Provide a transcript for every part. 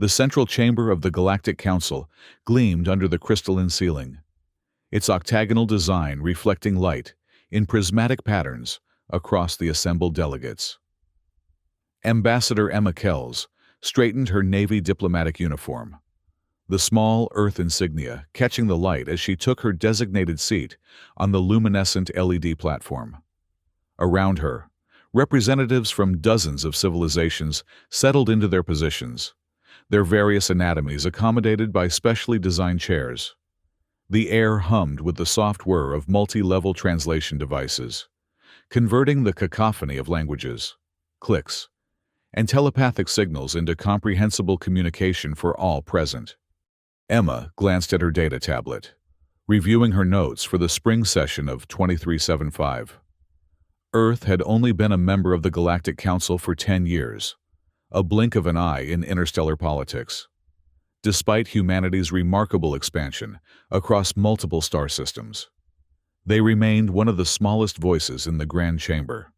The central chamber of the Galactic Council gleamed under the crystalline ceiling, its octagonal design reflecting light in prismatic patterns across the assembled delegates. Ambassador Emma Kells straightened her Navy diplomatic uniform, the small Earth insignia catching the light as she took her designated seat on the luminescent LED platform. Around her, representatives from dozens of civilizations settled into their positions, their various anatomies accommodated by specially designed chairs. The air hummed with the soft whir of multi-level translation devices, converting the cacophony of languages, clicks, and telepathic signals into comprehensible communication for all present. Emma glanced at her data tablet, reviewing her notes for the spring session of 2375. Earth had only been a member of the Galactic Council for 10 years, a blink of an eye in interstellar politics. Despite humanity's remarkable expansion across multiple star systems, they remained one of the smallest voices in the Grand Chamber.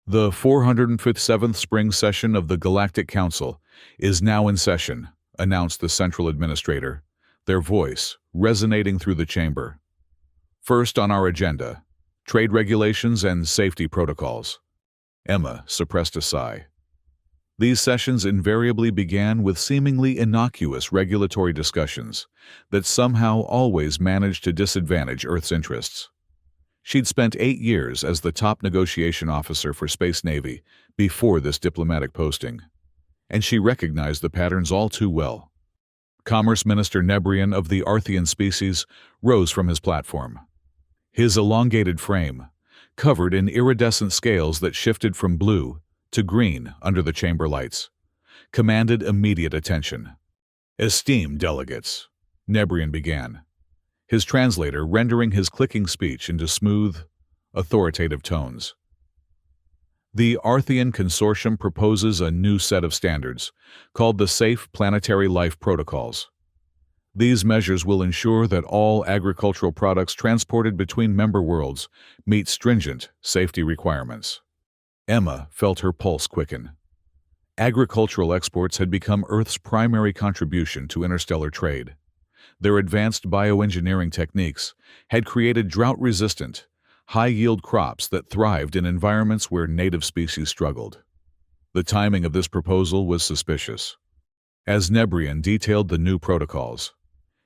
The 457th spring session of the Galactic Council is now in session, announced the Central Administrator, their voice resonating through the chamber. First on our agenda, trade regulations and safety protocols. Emma suppressed a sigh. These sessions invariably began with seemingly innocuous regulatory discussions that somehow always managed to disadvantage Earth's interests. She'd spent 8 years as the top negotiation officer for Space Navy before this diplomatic posting, and she recognized the patterns all too well. Commerce Minister Nebrian of the Arthean species rose from his platform. His elongated frame, covered in iridescent scales that shifted from blue to green under the chamber lights, commanded immediate attention. "Esteemed delegates," Nebrian began, his translator rendering his clicking speech into smooth, authoritative tones. The Arthean Consortium proposes a new set of standards, called the Safe Planetary Life Protocols. These measures will ensure that all agricultural products transported between member worlds meet stringent safety requirements. Emma felt her pulse quicken. Agricultural exports had become Earth's primary contribution to interstellar trade. Their advanced bioengineering techniques had created drought-resistant, high-yield crops that thrived in environments where native species struggled. The timing of this proposal was suspicious. As Nebrian detailed the new protocols,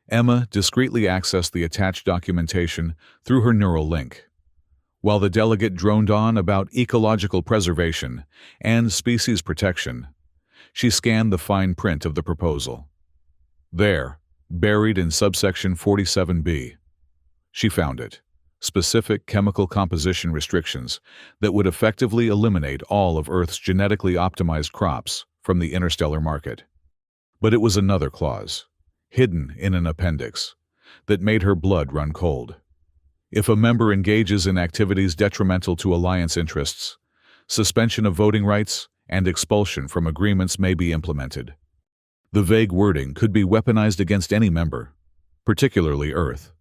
Emma discreetly accessed the attached documentation through her neural link. While the delegate droned on about ecological preservation and species protection, she scanned the fine print of the proposal. There, buried in subsection 47B, she found it. Specific chemical composition restrictions that would effectively eliminate all of Earth's genetically optimized crops from the interstellar market. But it was another clause, hidden in an appendix, that made her blood run cold. If a member engages in activities detrimental to alliance interests, suspension of voting rights and expulsion from agreements may be implemented. The vague wording could be weaponized against any member, particularly Earth.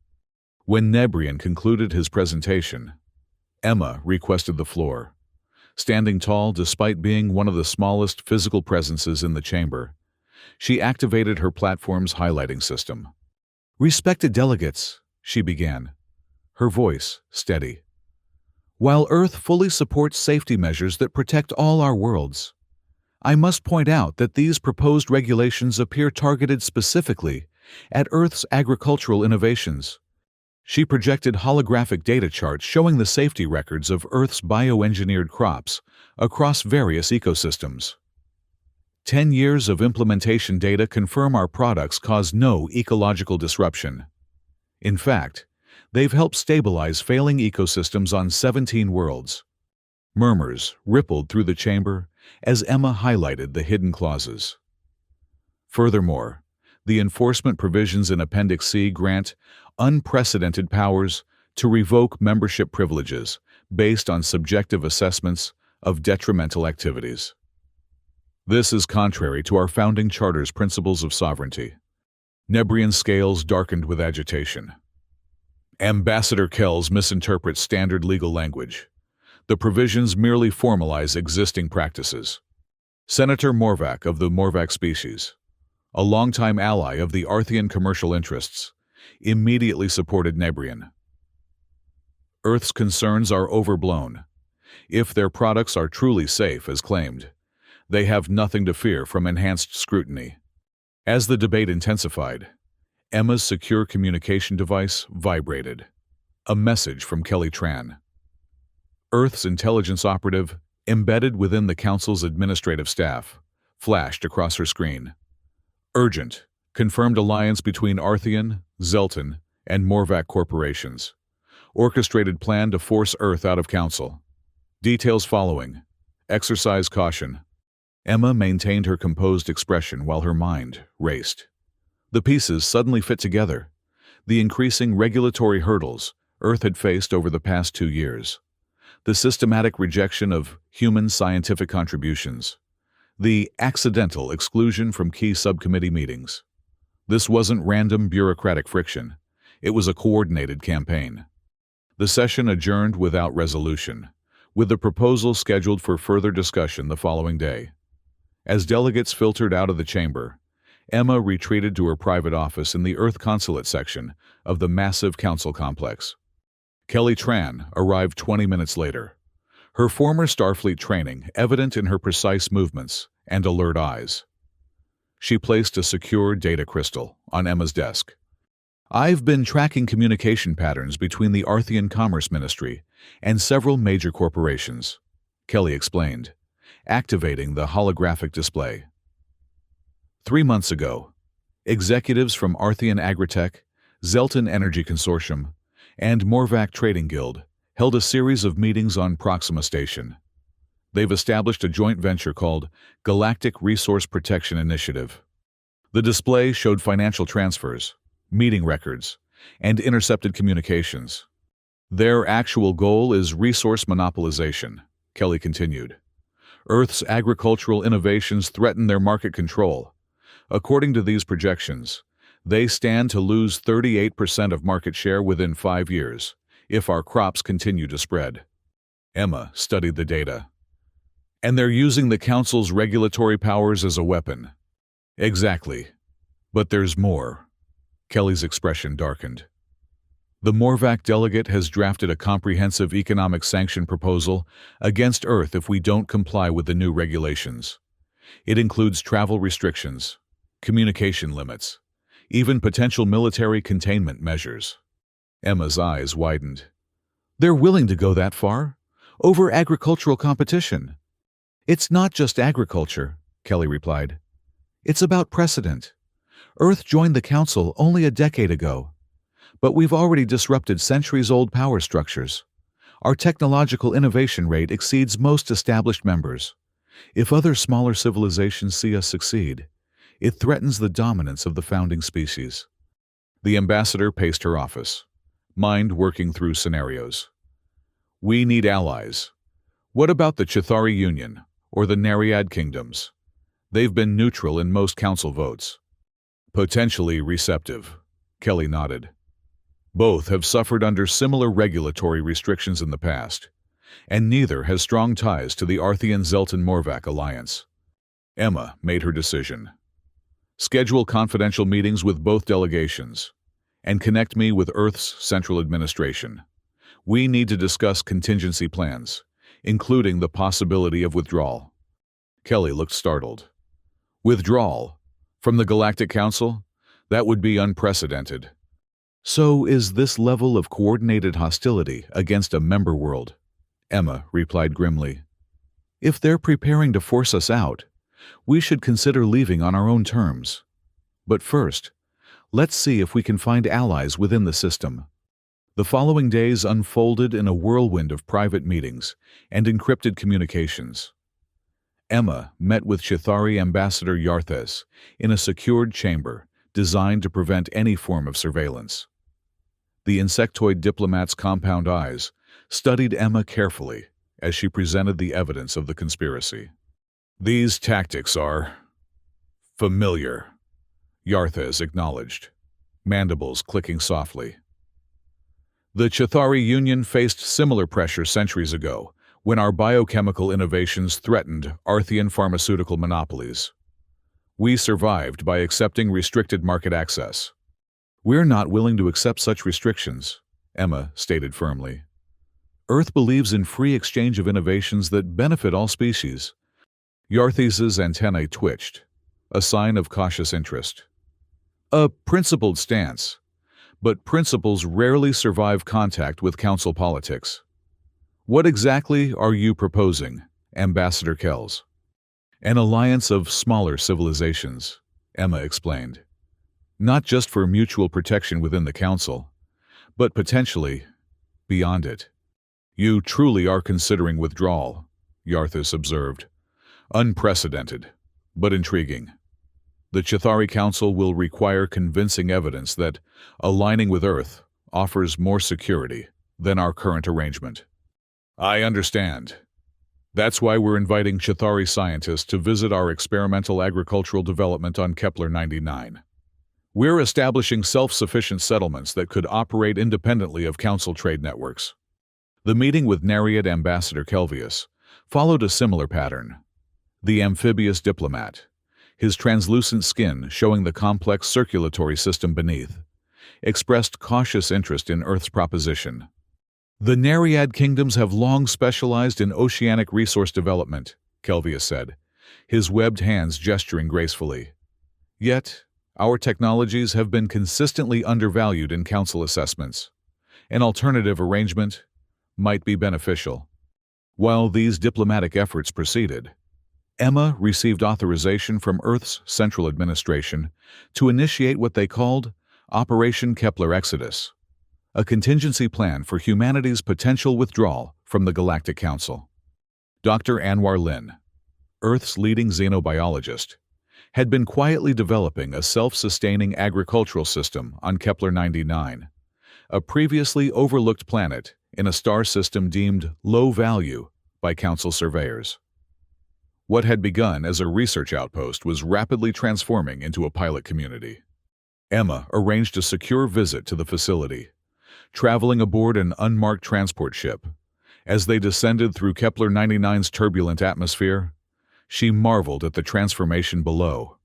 When Nebrian concluded his presentation, Emma requested the floor. Standing tall despite being one of the smallest physical presences in the chamber, she activated her platform's highlighting system. "Respected delegates," she began, her voice steady. "While Earth fully supports safety measures that protect all our worlds, I must point out that these proposed regulations appear targeted specifically at Earth's agricultural innovations." She projected holographic data charts showing the safety records of Earth's bioengineered crops across various ecosystems. 10 years of implementation data confirm our products cause no ecological disruption. In fact, they've helped stabilize failing ecosystems on 17 worlds. Murmurs rippled through the chamber as Emma highlighted the hidden clauses. Furthermore, the enforcement provisions in Appendix C grant unprecedented powers to revoke membership privileges based on subjective assessments of detrimental activities. This is contrary to our founding charter's principles of sovereignty. Nebrian's scales darkened with agitation. Ambassador Kells misinterprets standard legal language. The provisions merely formalize existing practices. Senator Morvac of the Morvac species. a longtime ally of the Arthian commercial interests, immediately supported Nebrian. Earth's concerns are overblown. If their products are truly safe, as claimed, they have nothing to fear from enhanced scrutiny. As the debate intensified, Emma's secure communication device vibrated. A message from Kelly Tran, Earth's intelligence operative, embedded within the Council's administrative staff, flashed across her screen. Urgent, confirmed alliance between Arthian, Zelton, and Morvac corporations. Orchestrated plan to force Earth out of Council. Details following. Exercise caution. Emma maintained her composed expression while her mind raced. The pieces suddenly fit together. The increasing regulatory hurdles Earth had faced over the past 2 years. The systematic rejection of human scientific contributions. The accidental exclusion from key subcommittee meetings. This wasn't random bureaucratic friction. It was a coordinated campaign. The session adjourned without resolution, with the proposal scheduled for further discussion the following day. As delegates filtered out of the chamber, Emma retreated to her private office in the Earth Consulate section of the massive council complex. Kelly Tran arrived 20 minutes later, her former Starfleet training evident in her precise movements and alert eyes. She placed a secure data crystal on Emma's desk. "I've been tracking communication patterns between the Arthian Commerce Ministry and several major corporations," Kelly explained, activating the holographic display. 3 months ago, executives from Arthian Agritech, Zelton Energy Consortium, and Morvac Trading Guild held a series of meetings on Proxima Station. They've established a joint venture called Galactic Resource Protection Initiative. The display showed financial transfers, meeting records, and intercepted communications. Their actual goal is resource monopolization, Kelly continued. Earth's agricultural innovations threaten their market control. According to these projections, they stand to lose 38% of market share within 5 years, if our crops continue to spread. Emma studied the data. And they're using the Council's regulatory powers as a weapon. Exactly. But there's more. Kelly's expression darkened. The Morvac delegate has drafted a comprehensive economic sanction proposal against Earth if we don't comply with the new regulations. It includes travel restrictions, communication limits, even potential military containment measures. Emma's eyes widened. They're willing to go that far? Over agricultural competition? It's not just agriculture, Kelly replied. It's about precedent. Earth joined the Council only a decade ago, but we've already disrupted centuries-old power structures. Our technological innovation rate exceeds most established members. If other smaller civilizations see us succeed, it threatens the dominance of the founding species. The ambassador paced her office, mind working through scenarios. We need allies. What about the Chithari Union or the Nereid Kingdoms? They've been neutral in most council votes. Potentially receptive, Kelly nodded. Both have suffered under similar regulatory restrictions in the past, and neither has strong ties to the Arthian-Zelton-Morvac alliance. Emma made her decision. Schedule confidential meetings with both delegations, and connect me with Earth's central administration. We need to discuss contingency plans, including the possibility of withdrawal. Kelly looked startled. Withdrawal? From the Galactic Council? That would be unprecedented. So is this level of coordinated hostility against a member world? Emma replied grimly. If they're preparing to force us out, we should consider leaving on our own terms. But first, let's see if we can find allies within the system. The following days unfolded in a whirlwind of private meetings and encrypted communications. Emma met with Chithari Ambassador Yarthes in a secured chamber designed to prevent any form of surveillance. The insectoid diplomat's compound eyes studied Emma carefully as she presented the evidence of the conspiracy. These tactics are familiar, Yarthes acknowledged, mandibles clicking softly. The Chithari Union faced similar pressure centuries ago when our biochemical innovations threatened Arthian pharmaceutical monopolies. We survived by accepting restricted market access. We're not willing to accept such restrictions, Emma stated firmly. Earth believes in free exchange of innovations that benefit all species. Yarthes' antennae twitched, a sign of cautious interest. A principled stance, but principles rarely survive contact with council politics. What exactly are you proposing, Ambassador Kells? An alliance of smaller civilizations, Emma explained. Not just for mutual protection within the council, but potentially beyond it. You truly are considering withdrawal, Yarthes observed. Unprecedented, but intriguing. The Chitauri Council will require convincing evidence that aligning with Earth offers more security than our current arrangement. I understand. That's why we're inviting Chitauri scientists to visit our experimental agricultural development on Kepler-99. We're establishing self-sufficient settlements that could operate independently of council trade networks. The meeting with Nereid Ambassador Kelvius followed a similar pattern. The amphibious diplomat, his translucent skin showing the complex circulatory system beneath, expressed cautious interest in Earth's proposition. The Nereid kingdoms have long specialized in oceanic resource development, Kelvius said, his webbed hands gesturing gracefully. Yet, our technologies have been consistently undervalued in council assessments. An alternative arrangement might be beneficial. While these diplomatic efforts proceeded, Emma received authorization from Earth's Central Administration to initiate what they called Operation Kepler Exodus, a contingency plan for humanity's potential withdrawal from the Galactic Council. Dr. Anwar Lin, Earth's leading xenobiologist, had been quietly developing a self-sustaining agricultural system on Kepler-99, a previously overlooked planet in a star system deemed low value by council surveyors. What had begun as a research outpost was rapidly transforming into a pilot community. Emma arranged a secure visit to the facility, traveling aboard an unmarked transport ship. As they descended through Kepler-99's turbulent atmosphere, she marveled at the transformation below.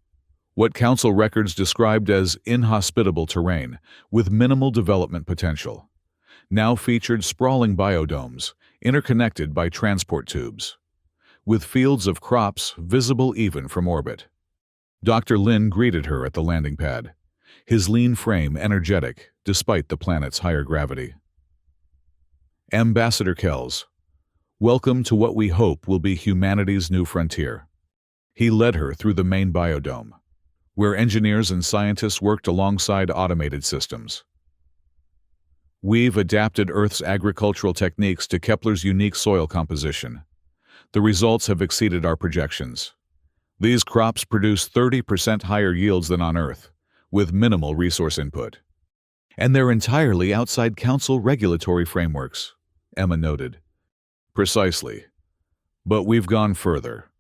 What council records described as inhospitable terrain with minimal development potential now featured sprawling biodomes interconnected by transport tubes, with fields of crops visible even from orbit. Dr. Lin greeted her at the landing pad, his lean frame energetic despite the planet's higher gravity. Ambassador Kells, welcome to what we hope will be humanity's new frontier. He led her through the main biodome, where engineers and scientists worked alongside automated systems. We've adapted Earth's agricultural techniques to Kepler's unique soil composition. The results have exceeded our projections. These crops produce 30% higher yields than on Earth, with minimal resource input. And they're entirely outside council regulatory frameworks, Emma noted. Precisely. But we've gone further.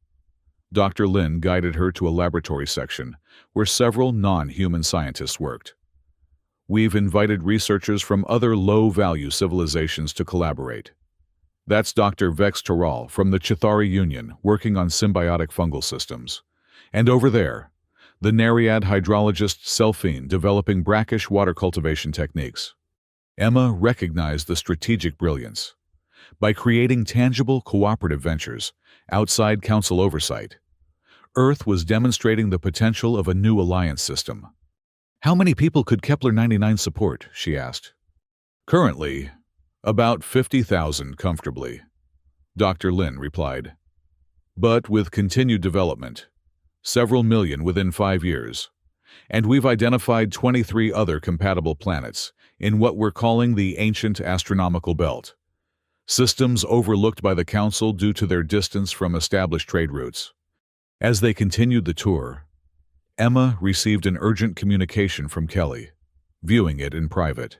Dr. Lin guided her to a laboratory section where several non-human scientists worked. We've invited researchers from other low-value civilizations to collaborate. That's Dr. Vex Toral from the Chitauri Union working on symbiotic fungal systems. And over there, the Nereid hydrologist Selphine developing brackish water cultivation techniques. Emma recognized the strategic brilliance. By creating tangible cooperative ventures outside council oversight, Earth was demonstrating the potential of a new alliance system. How many people could Kepler-99 support, she asked. Currently, about 50,000 comfortably, Dr. Lin replied. But with continued development, several million within 5 years, and we've identified 23 other compatible planets in what we're calling the Ancient Astronomical Belt, systems overlooked by the Council due to their distance from established trade routes. As they continued the tour, Emma received an urgent communication from Kelly, viewing it in private.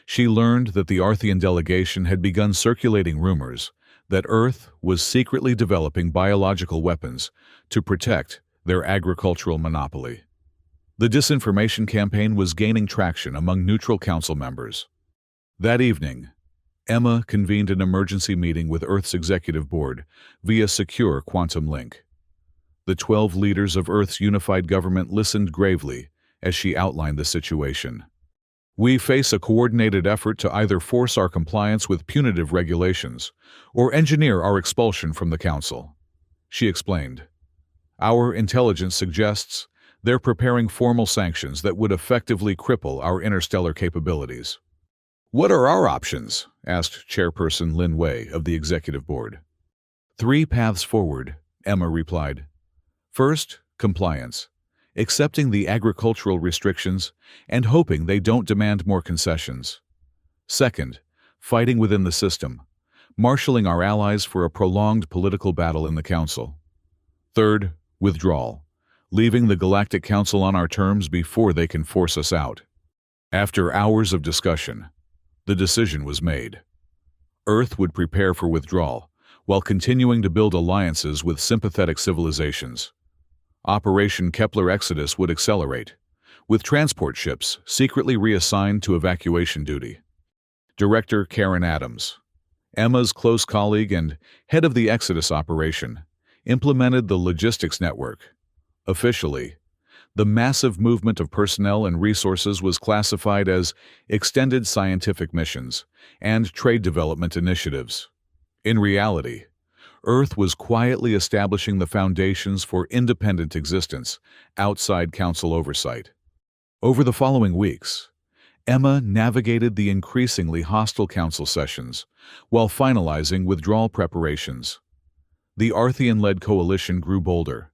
She learned that the Arthian delegation had begun circulating rumors that Earth was secretly developing biological weapons to protect their agricultural monopoly. The disinformation campaign was gaining traction among neutral council members. That evening, Emma convened an emergency meeting with Earth's executive board via secure quantum link. The 12 leaders of Earth's unified government listened gravely as she outlined the situation. We face a coordinated effort to either force our compliance with punitive regulations or engineer our expulsion from the Council, she explained. Our intelligence suggests they're preparing formal sanctions that would effectively cripple our interstellar capabilities. What are our options? Asked Chairperson Lin Wei of the Executive Board. 3 paths forward, Emma replied. First, compliance, accepting the agricultural restrictions and hoping they don't demand more concessions. Second, fighting within the system, marshalling our allies for a prolonged political battle in the Council. Third, withdrawal, leaving the Galactic Council on our terms before they can force us out. After hours of discussion, the decision was made. Earth would prepare for withdrawal while continuing to build alliances with sympathetic civilizations. Operation Kepler Exodus would accelerate, with transport ships secretly reassigned to evacuation duty. Director Karen Adams, Emma's close colleague and head of the Exodus operation, implemented the logistics network. Officially, the massive movement of personnel and resources was classified as extended scientific missions and trade development initiatives. In reality, Earth was quietly establishing the foundations for independent existence outside Council oversight. Over the following weeks, Emma navigated the increasingly hostile Council sessions while finalizing withdrawal preparations. The Arthean-led coalition grew bolder,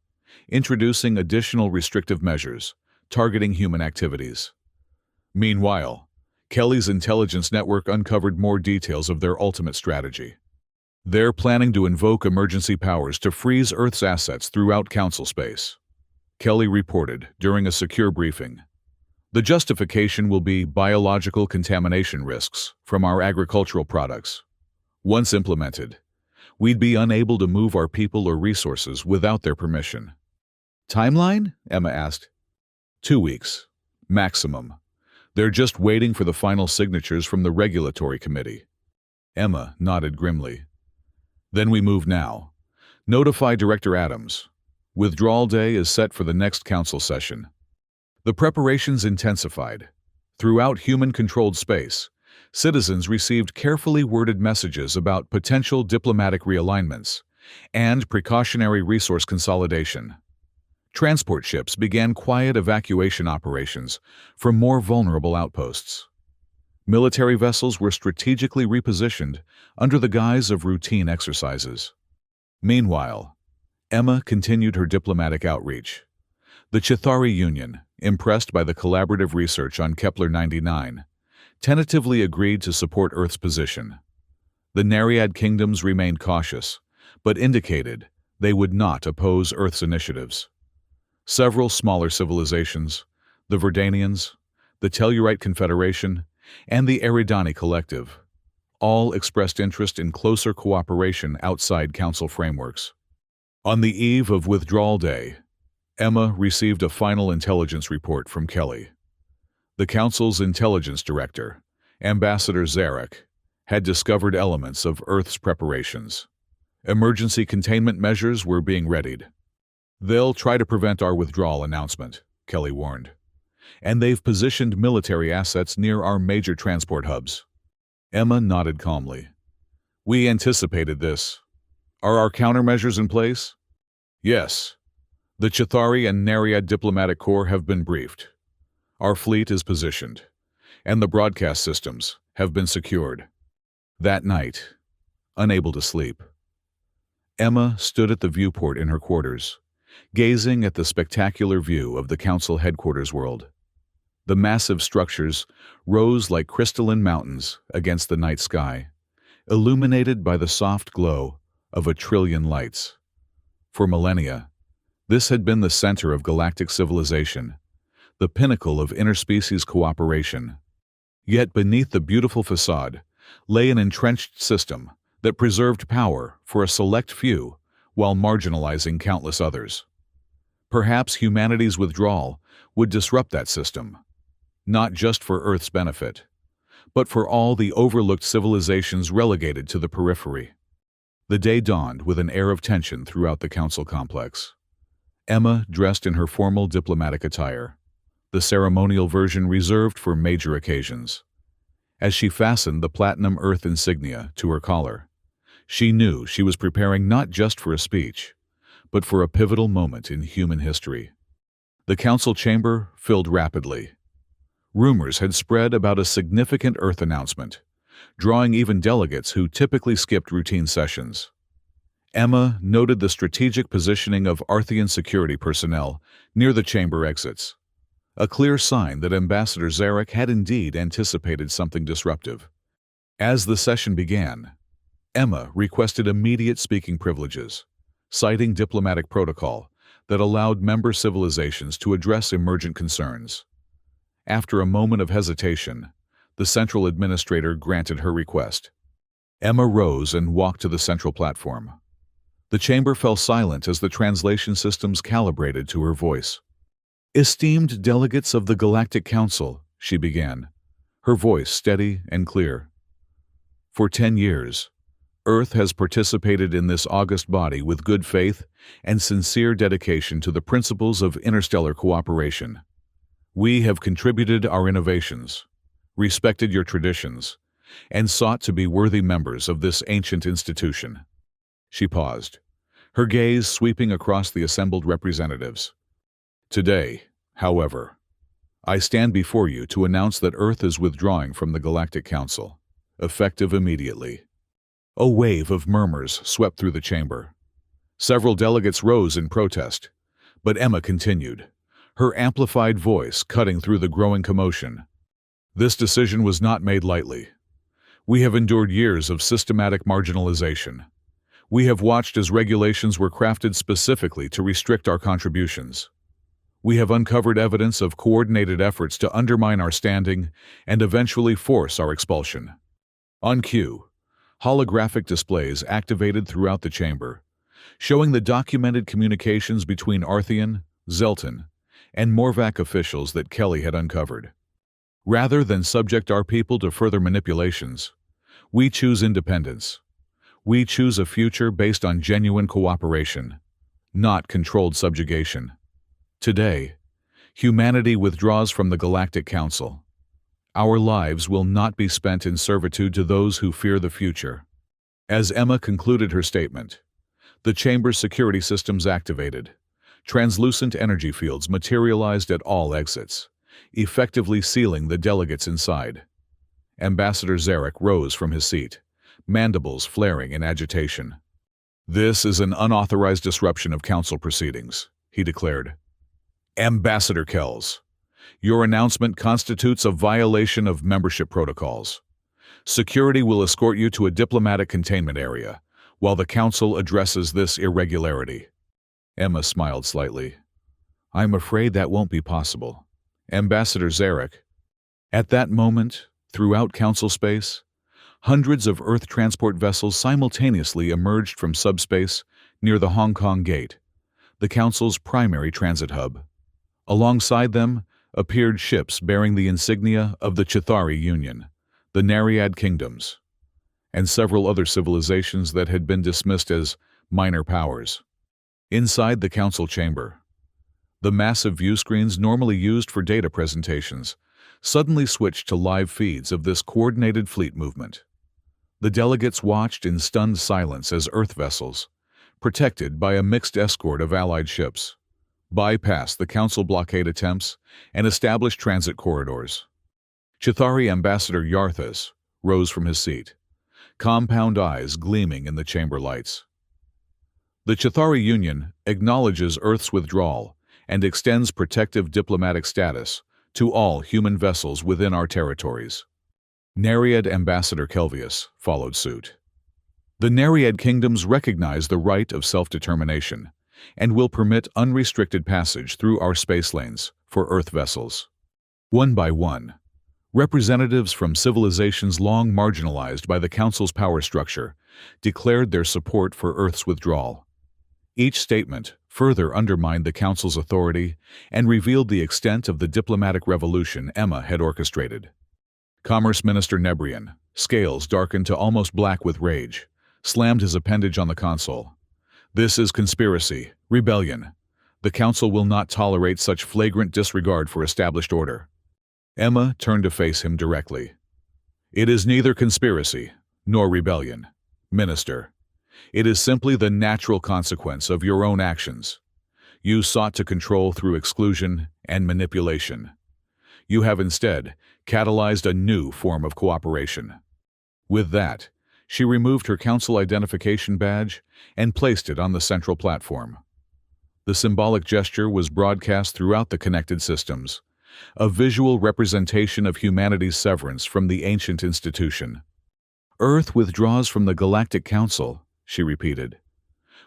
introducing additional restrictive measures targeting human activities. Meanwhile, Kelly's intelligence network uncovered more details of their ultimate strategy. They're planning to invoke emergency powers to freeze Earth's assets throughout Council space, Kelly reported during a secure briefing. The justification will be biological contamination risks from our agricultural products. Once implemented, we'd be unable to move our people or resources without their permission. Timeline? Emma asked. 2 weeks, maximum. They're just waiting for the final signatures from the regulatory committee. Emma nodded grimly. Then we move now. Notify Director Adams. Withdrawal day is set for the next Council session. The preparations intensified. Throughout human-controlled space, citizens received carefully worded messages about potential diplomatic realignments and precautionary resource consolidation. Transport ships began quiet evacuation operations from more vulnerable outposts. Military vessels were strategically repositioned under the guise of routine exercises. Meanwhile, Emma continued her diplomatic outreach. The Chitauri Union, impressed by the collaborative research on Kepler-99, tentatively agreed to support Earth's position. The Nereid kingdoms remained cautious, but indicated they would not oppose Earth's initiatives. Several smaller civilizations, the Verdanians, the Tellurite Confederation, and the Eridani Collective, all expressed interest in closer cooperation outside Council frameworks. On the eve of Withdrawal Day, Emma received a final intelligence report from Kelly. The Council's intelligence director, Ambassador Zarek, had discovered elements of Earth's preparations. Emergency containment measures were being readied. They'll try to prevent our withdrawal announcement, Kelly warned. And they've positioned military assets near our major transport hubs. Emma nodded calmly. We anticipated this. Are our countermeasures in place? Yes. The Chitauri and Nereid diplomatic corps have been briefed. Our fleet is positioned, and the broadcast systems have been secured. That night, unable to sleep, Emma stood at the viewport in her quarters, gazing at the spectacular view of the Council headquarters world. The massive structures rose like crystalline mountains against the night sky, illuminated by the soft glow of 1 trillion lights. For millennia, this had been the center of galactic civilization, the pinnacle of interspecies cooperation. Yet beneath the beautiful facade lay an entrenched system that preserved power for a select few while marginalizing countless others. Perhaps humanity's withdrawal would disrupt that system, not just for Earth's benefit, but for all the overlooked civilizations relegated to the periphery. The day dawned with an air of tension throughout the Council complex. Emma dressed in her formal diplomatic attire, the ceremonial version reserved for major occasions. As she fastened the platinum Earth insignia to her collar, she knew she was preparing not just for a speech, but for a pivotal moment in human history. The council chamber filled rapidly. Rumors had spread about a significant Earth announcement, drawing even delegates who typically skipped routine sessions. Emma noted the strategic positioning of Arthean security personnel near the chamber exits, a clear sign that Ambassador Zarek had indeed anticipated something disruptive. As the session began, Emma requested immediate speaking privileges, citing diplomatic protocol that allowed member civilizations to address emergent concerns. After a moment of hesitation, the central administrator granted her request. Emma rose and walked to the central platform. The chamber fell silent as the translation systems calibrated to her voice. "Esteemed delegates of the Galactic Council," she began, her voice steady and clear. "For 10 years, Earth has participated in this august body with good faith and sincere dedication to the principles of interstellar cooperation. We have contributed our innovations, respected your traditions, and sought to be worthy members of this ancient institution." She paused, her gaze sweeping across the assembled representatives. "Today, however, I stand before you to announce that Earth is withdrawing from the Galactic Council, effective immediately." A wave of murmurs swept through the chamber. Several delegates rose in protest, but Emma continued, her amplified voice cutting through the growing commotion. "This decision was not made lightly. We have endured years of systematic marginalization. We have watched as regulations were crafted specifically to restrict our contributions. We have uncovered evidence of coordinated efforts to undermine our standing and eventually force our expulsion." On cue, holographic displays activated throughout the chamber, showing the documented communications between Arthean, Zelton, and Morvac officials that Kelly had uncovered. "Rather than subject our people to further manipulations, we choose independence. We choose a future based on genuine cooperation, not controlled subjugation. Today, humanity withdraws from the Galactic Council. Our lives will not be spent in servitude to those who fear the future." As Emma concluded her statement, the chamber's security systems activated. Translucent energy fields materialized at all exits, effectively sealing the delegates inside. Ambassador Zarek rose from his seat, mandibles flaring in agitation. "This is an unauthorized disruption of council proceedings," he declared. "Ambassador Kells, your announcement constitutes a violation of membership protocols. Security will escort you to a diplomatic containment area while the council addresses this irregularity." Emma smiled slightly. "I'm afraid that won't be possible, Ambassador Zarek." At that moment, throughout council space, hundreds of Earth transport vessels simultaneously emerged from subspace near the Hong Kong Gate, the council's primary transit hub. Alongside them appeared ships bearing the insignia of the Chithari Union, the Nereid Kingdoms, and several other civilizations that had been dismissed as minor powers. Inside the council chamber, the massive view screens normally used for data presentations suddenly switched to live feeds of this coordinated fleet movement. The delegates watched in stunned silence as Earth vessels, protected by a mixed escort of Allied ships, bypassed the council blockade attempts and established transit corridors. Chithari Ambassador Yarthas rose from his seat, compound eyes gleaming in the chamber lights. "The Chithari Union acknowledges Earth's withdrawal and extends protective diplomatic status to all human vessels within our territories." Nereid Ambassador Kelvius followed suit. "The Nereid kingdoms recognize the right of self-determination and will permit unrestricted passage through our space lanes for Earth vessels." One by one, representatives from civilizations long marginalized by the Council's power structure declared their support for Earth's withdrawal. Each statement further undermined the Council's authority and revealed the extent of the diplomatic revolution Emma had orchestrated. Commerce Minister Nebrian, scales darkened to almost black with rage, slammed his appendage on the console. "This is conspiracy, rebellion. The Council will not tolerate such flagrant disregard for established order. Emma turned to face him directly. It is neither conspiracy nor rebellion, Minister. It is simply the natural consequence of your own actions. You sought to control through exclusion and manipulation. You have instead catalyzed a new form of cooperation. With that, she removed her council identification badge and placed it on the central platform. The symbolic gesture was broadcast throughout the connected systems, a visual representation of humanity's severance from the ancient institution. Earth withdraws from the Galactic Council, she repeated.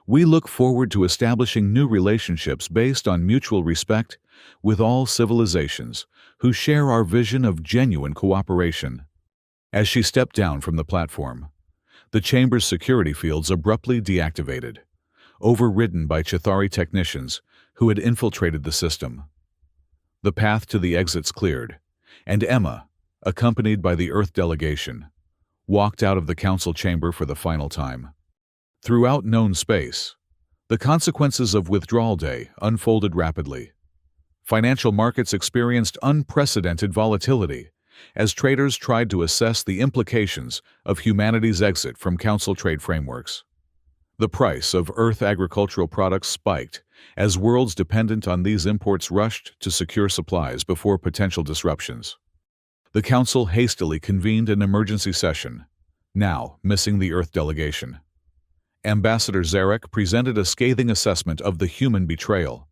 We look forward to establishing new relationships based on mutual respect with all civilizations who share our vision of genuine cooperation. As she stepped down from the platform, the chamber's security fields abruptly deactivated, overridden by Chitauri technicians who had infiltrated the system. The path to the exits cleared, and Emma, accompanied by the Earth delegation, walked out of the council chamber for the final time. Throughout known space, the consequences of Withdrawal Day unfolded rapidly. Financial markets experienced unprecedented volatility as traders tried to assess the implications of humanity's exit from council trade frameworks. The price of Earth agricultural products spiked as worlds dependent on these imports rushed to secure supplies before potential disruptions. The Council hastily convened an emergency session, now missing the Earth delegation. Ambassador Zarek presented a scathing assessment of the human betrayal,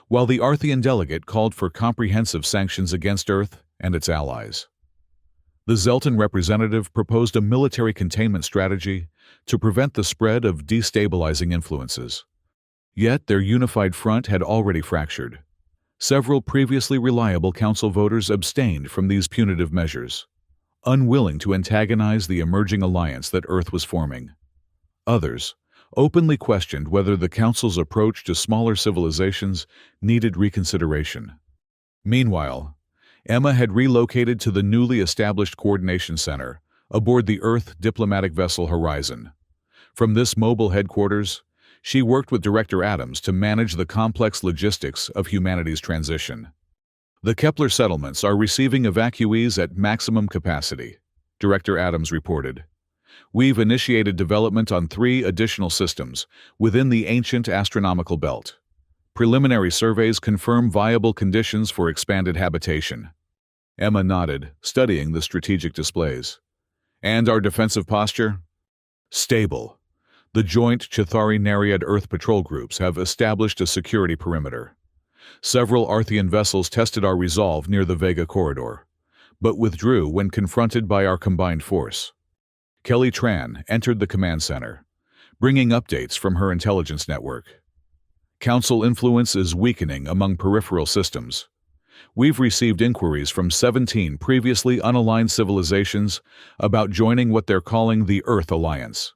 while the Arthian delegate called for comprehensive sanctions against Earth and its allies. The Zeltan representative proposed a military containment strategy to prevent the spread of destabilizing influences. Yet their unified front had already fractured. Several previously reliable council voters abstained from these punitive measures, unwilling to antagonize the emerging alliance that Earth was forming. Others openly questioned whether the Council's approach to smaller civilizations needed reconsideration. Meanwhile, Emma had relocated to the newly established coordination center aboard the Earth diplomatic vessel Horizon. From this mobile headquarters, she worked with Director Adams to manage the complex logistics of humanity's transition. The Kepler settlements are receiving evacuees at maximum capacity, Director Adams reported. We've initiated development on 3 additional systems within the ancient astronomical belt. Preliminary surveys confirm viable conditions for expanded habitation. Emma nodded, studying the strategic displays. And our defensive posture? Stable. The joint Chitauri-Nereid Earth patrol groups have established a security perimeter. Several Arthian vessels tested our resolve near the Vega corridor, but withdrew when confronted by our combined force. Kelly Tran entered the command center, bringing updates from her intelligence network. Council influence is weakening among peripheral systems. We've received inquiries from 17 previously unaligned civilizations about joining what they're calling the Earth Alliance.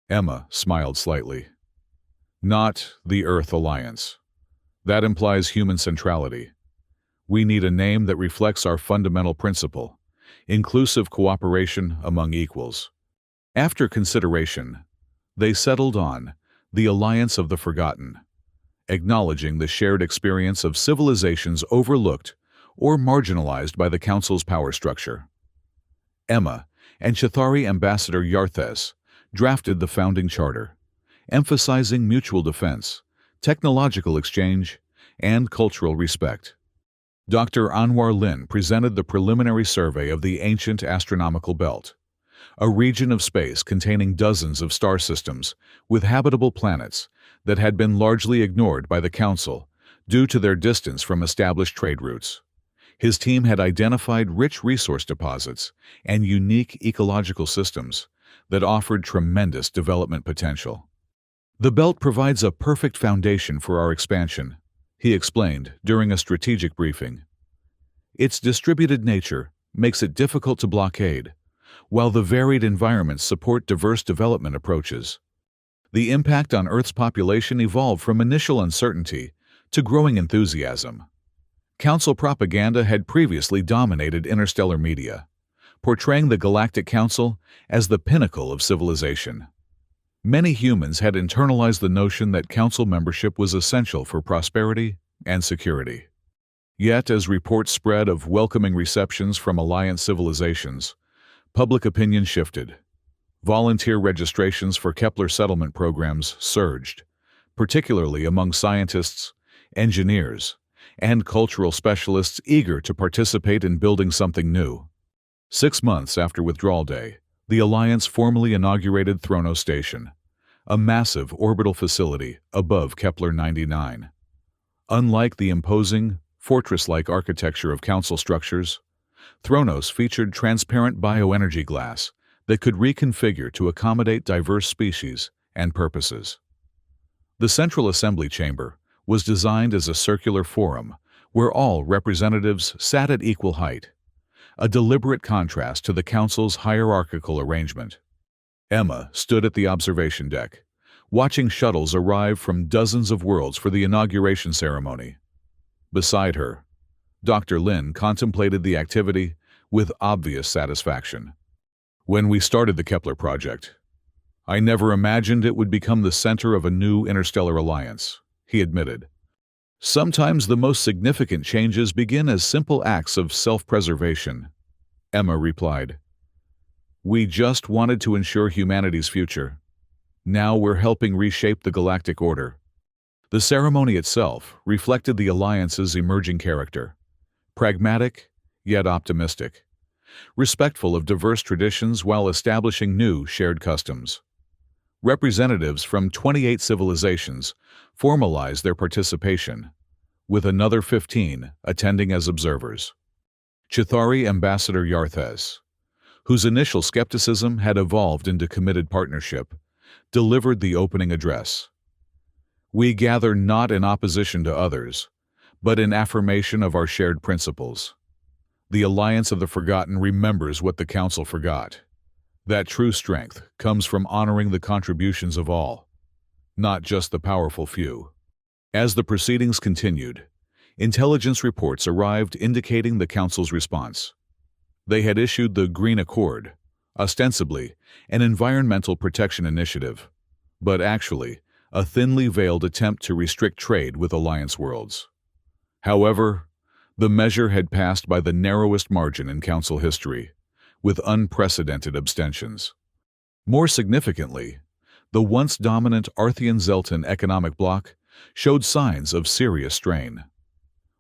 Emma smiled slightly. Not the Earth Alliance. That implies human centrality. We need a name that reflects our fundamental principle, inclusive cooperation among equals. After consideration, they settled on the Alliance of the Forgotten, acknowledging the shared experience of civilizations overlooked or marginalized by the Council's power structure. Emma and Chitauri Ambassador Yarthes drafted the founding charter, emphasizing mutual defense, technological exchange, and cultural respect. Dr. Anwar Lin presented the preliminary survey of the ancient astronomical belt, a region of space containing dozens of star systems with habitable planets that had been largely ignored by the Council due to their distance from established trade routes. His team had identified rich resource deposits and unique ecological systems that offered tremendous development potential. The belt provides a perfect foundation for our expansion, he explained during a strategic briefing. Its distributed nature makes it difficult to blockade, while the varied environments support diverse development approaches. The impact on Earth's population evolved from initial uncertainty to growing enthusiasm. Council propaganda had previously dominated interstellar media, portraying the Galactic Council as the pinnacle of civilization. Many humans had internalized the notion that council membership was essential for prosperity and security. Yet, as reports spread of welcoming receptions from alliance civilizations, public opinion shifted. Volunteer registrations for Kepler settlement programs surged, particularly among scientists, engineers, and cultural specialists eager to participate in building something new. 6 months after Withdrawal Day, the Alliance formally inaugurated Throno Station, a massive orbital facility above Kepler 99. Unlike the imposing, fortress-like architecture of council structures, Thronos featured transparent bioenergy glass that could reconfigure to accommodate diverse species and purposes. The Central Assembly Chamber was designed as a circular forum where all representatives sat at equal height, a deliberate contrast to the Council's hierarchical arrangement. Emma stood at the observation deck, watching shuttles arrive from dozens of worlds for the inauguration ceremony. Beside her, Dr. Lin contemplated the activity with obvious satisfaction. When we started the Kepler project, I never imagined it would become the center of a new interstellar alliance, he admitted. Sometimes the most significant changes begin as simple acts of self-preservation, Emma replied. We just wanted to ensure humanity's future. Now we're helping reshape the galactic order. The ceremony itself reflected the alliance's emerging character, pragmatic yet optimistic, respectful of diverse traditions while establishing new shared customs. Representatives from 28 civilizations formalized their participation, with another 15 attending as observers. Chithari Ambassador Yarthes, whose initial skepticism had evolved into committed partnership, delivered the opening address. We gather not in opposition to others, but in affirmation of our shared principles. The Alliance of the Forgotten remembers what the Council forgot. That true strength comes from honoring the contributions of all, not just the powerful few. As the proceedings continued, intelligence reports arrived indicating the Council's response. They had issued the Green Accord, ostensibly an environmental protection initiative, but actually a thinly veiled attempt to restrict trade with Alliance worlds. However, the measure had passed by the narrowest margin in Council history, with unprecedented abstentions. More significantly, the once dominant Arthean-Zelton economic bloc showed signs of serious strain.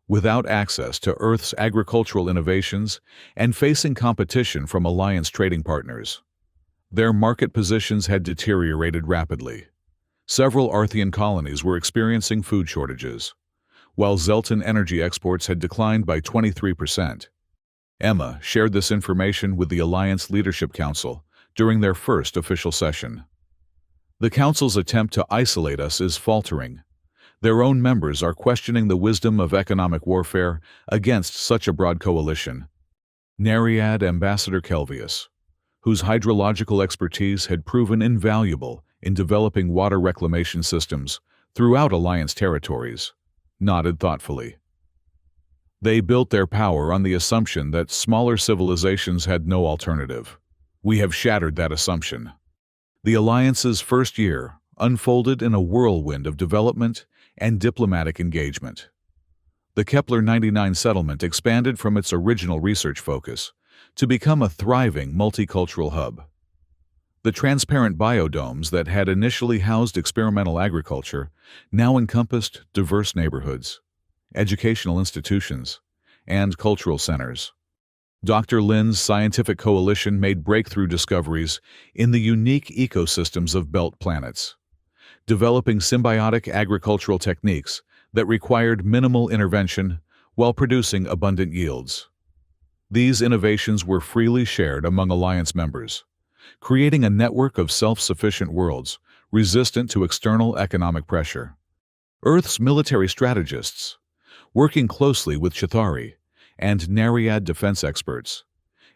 Without access to Earth's agricultural innovations and facing competition from Alliance trading partners, their market positions had deteriorated rapidly. Several Arthean colonies were experiencing food shortages, while Zelton energy exports had declined by 23%. Emma shared this information with the Alliance Leadership Council during their first official session. The Council's attempt to isolate us is faltering. Their own members are questioning the wisdom of economic warfare against such a broad coalition. Nereid Ambassador Kelvius, whose hydrological expertise had proven invaluable in developing water reclamation systems throughout Alliance territories, nodded thoughtfully. They built their power on the assumption that smaller civilizations had no alternative. We have shattered that assumption. The Alliance's first year unfolded in a whirlwind of development and diplomatic engagement. The Kepler 99 settlement expanded from its original research focus to become a thriving multicultural hub. The transparent biodomes that had initially housed experimental agriculture now encompassed diverse neighborhoods, educational institutions, and cultural centers. Dr. Lin's scientific coalition made breakthrough discoveries in the unique ecosystems of belt planets, developing symbiotic agricultural techniques that required minimal intervention while producing abundant yields. These innovations were freely shared among Alliance members, creating a network of self-sufficient worlds resistant to external economic pressure. Earth's military strategists, working closely with Chithari and Nereid defense experts,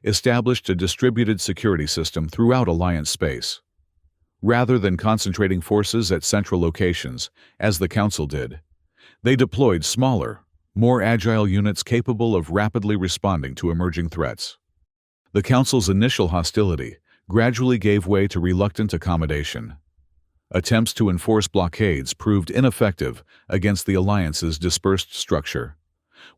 established a distributed security system throughout Alliance space. Rather than concentrating forces at central locations, as the Council did, they deployed smaller, more agile units capable of rapidly responding to emerging threats. The Council's initial hostility gradually gave way to reluctant accommodation. Attempts to enforce blockades proved ineffective against the Alliance's dispersed structure,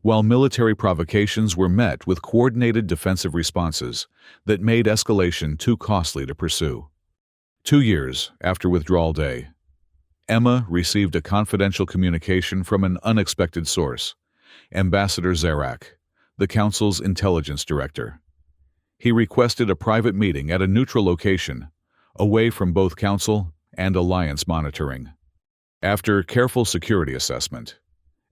while military provocations were met with coordinated defensive responses that made escalation too costly to pursue. 2 years after Withdrawal Day, Emma received a confidential communication from an unexpected source, Ambassador Zarak, the Council's intelligence director. He requested a private meeting at a neutral location, away from both Council and Alliance monitoring. After careful security assessment,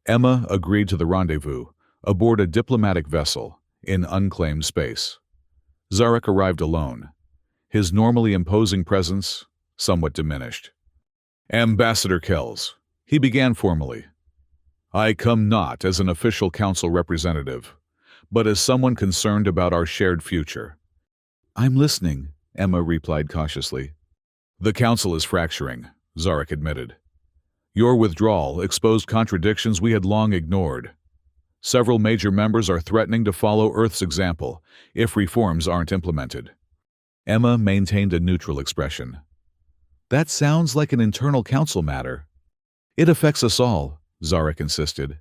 Emma agreed to the rendezvous aboard a diplomatic vessel in unclaimed space. Zarak arrived alone, his normally imposing presence somewhat diminished. "Ambassador Kells," he began formally, "I come not as an official council representative, but as someone concerned about our shared future." "I'm listening," Emma replied cautiously. "The council is fracturing," Zarak admitted. "Your withdrawal exposed contradictions we had long ignored. Several major members are threatening to follow Earth's example if reforms aren't implemented." Emma maintained a neutral expression. "That sounds like an internal council matter." "It affects us all," Zarak insisted.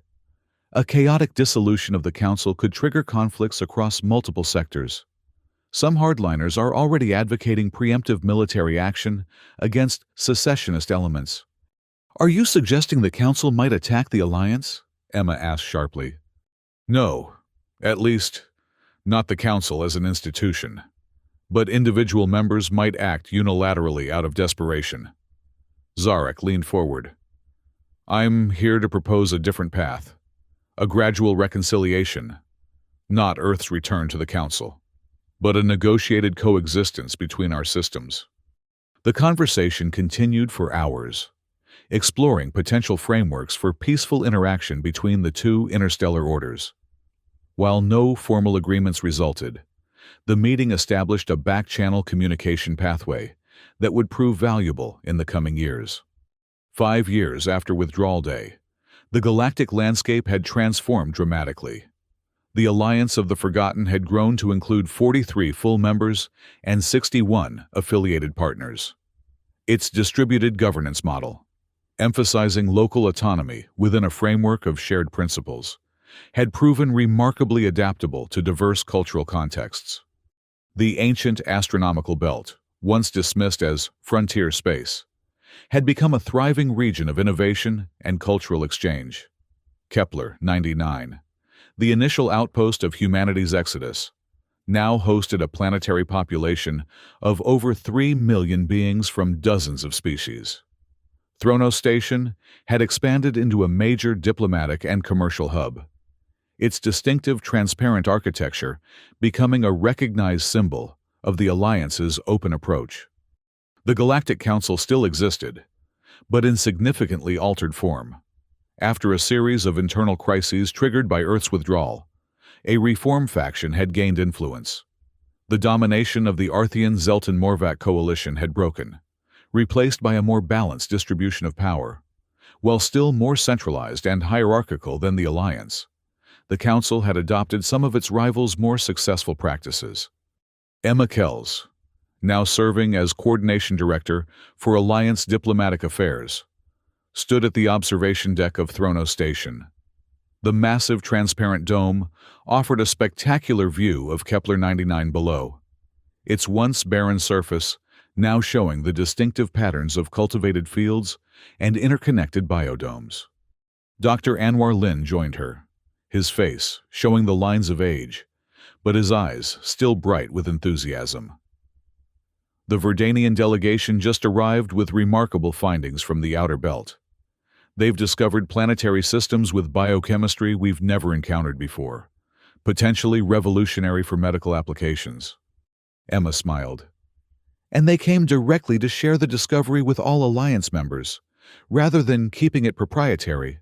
"A chaotic dissolution of the council could trigger conflicts across multiple sectors. Some hardliners are already advocating preemptive military action against secessionist elements." "Are you suggesting the council might attack the Alliance?" Emma asked sharply. "No, at least, not the council as an institution. But individual members might act unilaterally out of desperation." Zarak leaned forward. "I'm here to propose a different path, a gradual reconciliation, not Earth's return to the council, but a negotiated coexistence between our systems." The conversation continued for hours, exploring potential frameworks for peaceful interaction between the two interstellar orders. While no formal agreements resulted, the meeting established a back-channel communication pathway that would prove valuable in the coming years. 5 years after Withdrawal Day, the galactic landscape had transformed dramatically. The Alliance of the Forgotten had grown to include 43 full members and 61 affiliated partners. Its distributed governance model, emphasizing local autonomy within a framework of shared principles, had proven remarkably adaptable to diverse cultural contexts. The ancient astronomical belt, once dismissed as frontier space, had become a thriving region of innovation and cultural exchange. Kepler 99, the initial outpost of humanity's exodus, now hosted a planetary population of over 3 million beings from dozens of species. Thronos Station had expanded into a major diplomatic and commercial hub, its distinctive transparent architecture becoming a recognized symbol of the Alliance's open approach. The Galactic Council still existed, but in significantly altered form. After a series of internal crises triggered by Earth's withdrawal, a reform faction had gained influence. The domination of the Arthean-Zelton-Morvac coalition had broken, replaced by a more balanced distribution of power. While still more centralized and hierarchical than the Alliance, the Council had adopted some of its rivals' more successful practices. Emma Kells, now serving as Coordination Director for Alliance Diplomatic Affairs, stood at the observation deck of Thronos Station. The massive transparent dome offered a spectacular view of Kepler 99 below, its once barren surface now showing the distinctive patterns of cultivated fields and interconnected biodomes. Dr. Anwar Lin joined her, his face showing the lines of age, but his eyes still bright with enthusiasm. The Verdanian delegation just arrived with remarkable findings from the outer belt. They've discovered planetary systems with biochemistry we've never encountered before, potentially revolutionary for medical applications. Emma smiled. And they came directly to share the discovery with all Alliance members, rather than keeping it proprietary.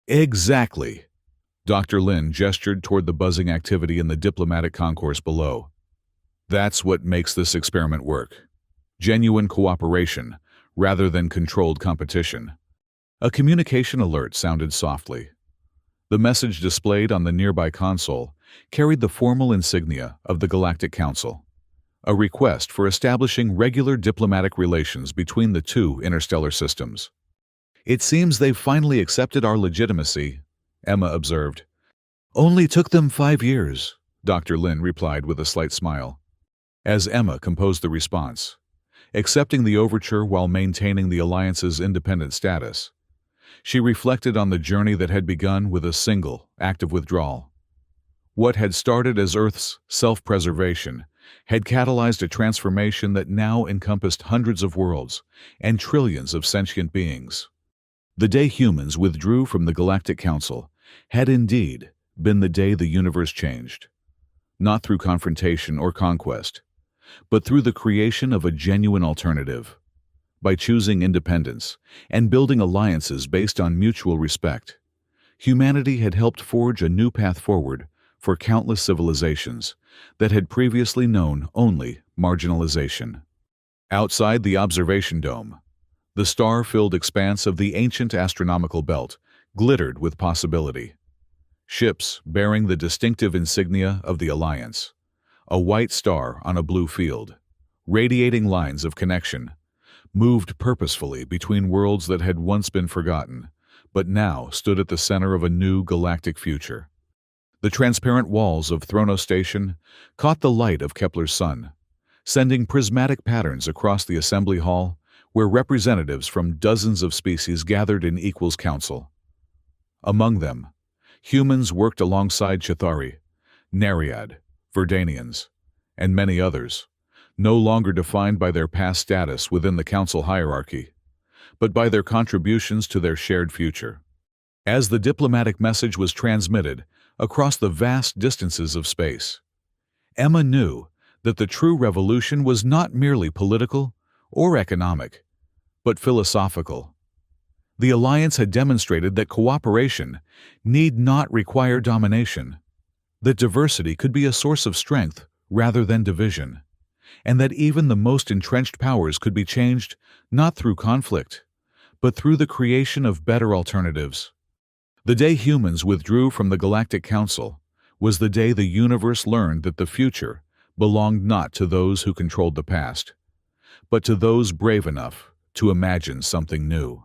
Exactly. Dr. Lin gestured toward the buzzing activity in the diplomatic concourse below. That's what makes this experiment work. Genuine cooperation, rather than controlled competition. A communication alert sounded softly. The message displayed on the nearby console carried the formal insignia of the Galactic Council, a request for establishing regular diplomatic relations between the two interstellar systems. "It seems they've finally accepted our legitimacy," Emma observed. "Only took them 5 years," Dr. Lin replied with a slight smile. As Emma composed the response, accepting the overture while maintaining the alliance's independent status, she reflected on the journey that had begun with a single act of withdrawal. What had started as Earth's self-preservation had catalyzed a transformation that now encompassed hundreds of worlds and trillions of sentient beings. The day humans withdrew from the Galactic Council had indeed been the day the universe changed, not through confrontation or conquest, but through the creation of a genuine alternative. By choosing independence and building alliances based on mutual respect, humanity had helped forge a new path forward for countless civilizations that had previously known only marginalization. Outside the observation dome, the star-filled expanse of the ancient astronomical belt glittered with possibility. Ships bearing the distinctive insignia of the Alliance, a white star on a blue field, radiating lines of connection, moved purposefully between worlds that had once been forgotten, but now stood at the center of a new galactic future. The transparent walls of Thronos Station caught the light of Kepler's sun, sending prismatic patterns across the assembly hall where representatives from dozens of species gathered in equals council. Among them, humans worked alongside Chitauri, Nereid, Verdanians, and many others, no longer defined by their past status within the council hierarchy, but by their contributions to their shared future. As the diplomatic message was transmitted across the vast distances of space, Emma knew that the true revolution was not merely political or economic, but philosophical. The Alliance had demonstrated that cooperation need not require domination, that diversity could be a source of strength rather than division, and that even the most entrenched powers could be changed not through conflict, but through the creation of better alternatives. The day humans withdrew from the Galactic Council was the day the universe learned that the future belonged not to those who controlled the past, but to those brave enough to imagine something new.